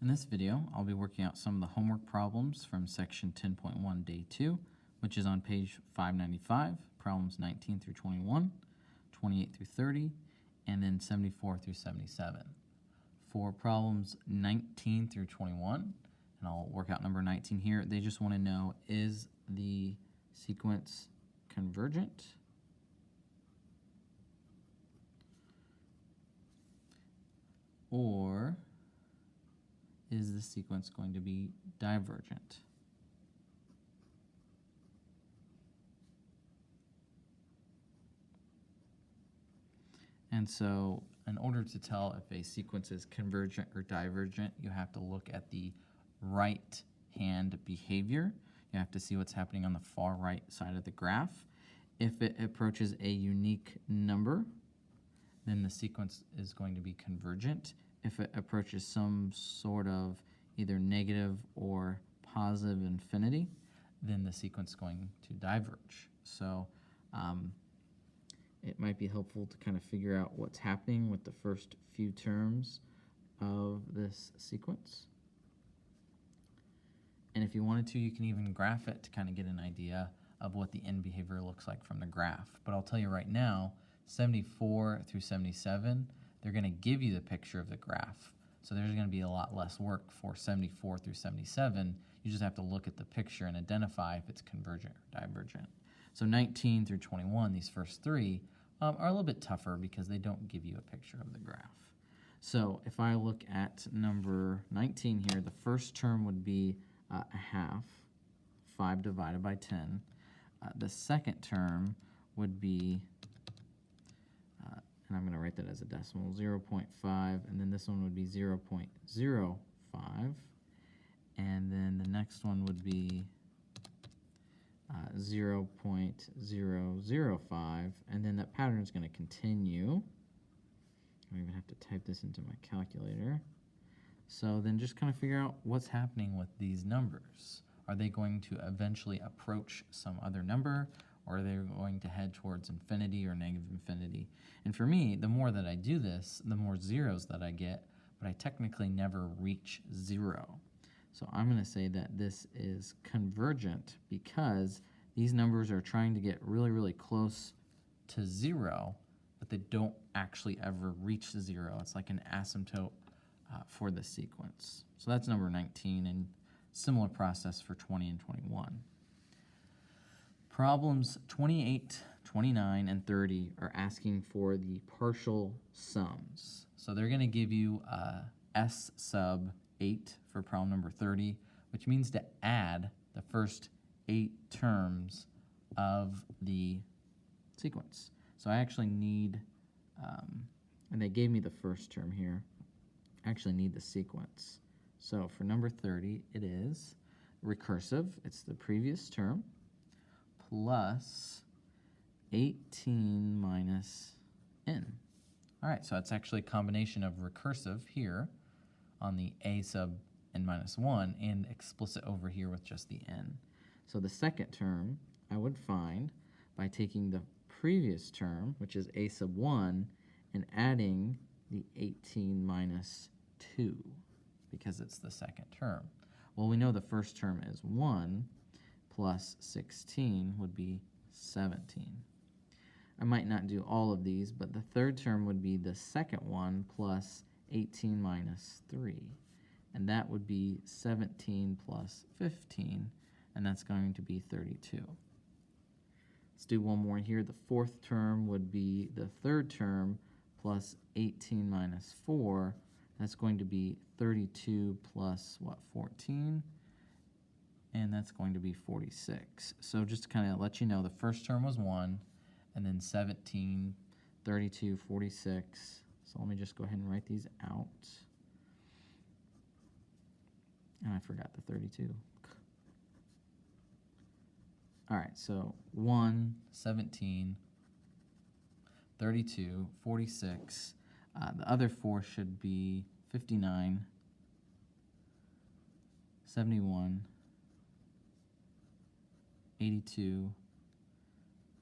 In this video, I'll be working out some of the homework problems from section 10.1 day 2, which is on page 595, problems 19 through 21, 28 through 30, and then 74 through 77. For problems 19 through 21, and I'll work out number 19 here, they just want to know, is the sequence convergent? Or is the sequence going to be divergent? And so in order to tell if a sequence is convergent or divergent, you have to look at the right hand behavior. You have to see what's happening on the far right side of the graph. If it approaches a unique number, then the sequence is going to be convergent. If it approaches some sort of either negative or positive infinity, then the sequence is going to diverge. So it might be helpful to kind of figure out what's happening with the first few terms of this sequence. And if you wanted to, you can even graph it to kind of get an idea of what the end behavior looks like from the graph. But I'll tell you right now, 74 through 77, they're going to give you the picture of the graph. So there's going to be a lot less work for 74 through 77. You just have to look at the picture and identify if it's convergent or divergent. So 19 through 21, these first three, are a little bit tougher because they don't give you a picture of the graph. So if I look at number 19 here, the first term would be a half, 5 divided by 10. The second term would be, and I'm going to write that as a decimal, 0.5, and then this one would be 0.05, and then the next one would be 0.005, and then that pattern is going to continue. I don't even have to type this into my calculator. So then just kind of figure out what's happening with these numbers. Are they going to eventually approach some other number, or are they going to head towards infinity or negative infinity? And for me, the more that I do this, the more zeros that I get, but I technically never reach 0. So I'm going to say that this is convergent because these numbers are trying to get really, really close to 0, but they don't actually ever reach 0. It's like an asymptote for the sequence. So that's number 19, and similar process for 20 and 21. Problems 28, 29, and 30 are asking for the partial sums. So they're going to give you S sub 8 for problem number 30, which means to add the first 8 terms of the sequence. So I actually need, and they gave me the first term here, I actually need the sequence. So for number 30, it is recursive. It's the previous term plus 18 minus n. All right, so it's actually a combination of recursive here on the a sub n minus 1 and explicit over here with just the n. So the second term I would find by taking the previous term, which is a sub 1, and adding the 18 minus 2 because it's the second term. Well, we know the first term is 1 plus 16 would be 17. I might not do all of these, but the third term would be the second one plus 18 minus 3. And that would be 17 plus 15, and that's going to be 32. Let's do one more here. The fourth term would be the third term plus 18 minus 4. That's going to be 32 plus, 14? And that's going to be 46. So just to kind of let you know, the first term was 1, and then 17, 32, 46. So let me just go ahead and write these out. And I forgot the 32. All right, so 1, 17, 32, 46. The other 4 should be 59, 71, 82,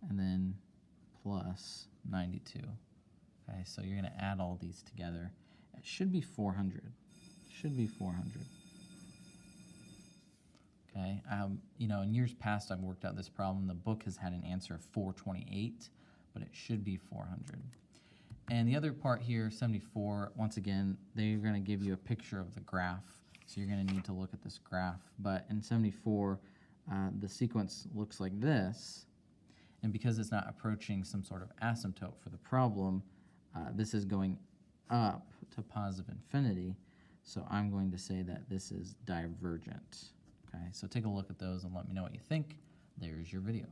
and then plus 92. Okay, so you're going to add all these together. It should be 400. should be 400. Okay, you know, in years past I've worked out this problem. The book has had an answer of 428, but it should be 400. And the other part here, 74, once again, they're going to give you a picture of the graph. So you're going to need to look at this graph. But in 74, the sequence looks like this. And because it's not approaching some sort of asymptote for the problem, this is going up to positive infinity. So I'm going to say that this is divergent. Okay, so take a look at those and let me know what you think. There's your video.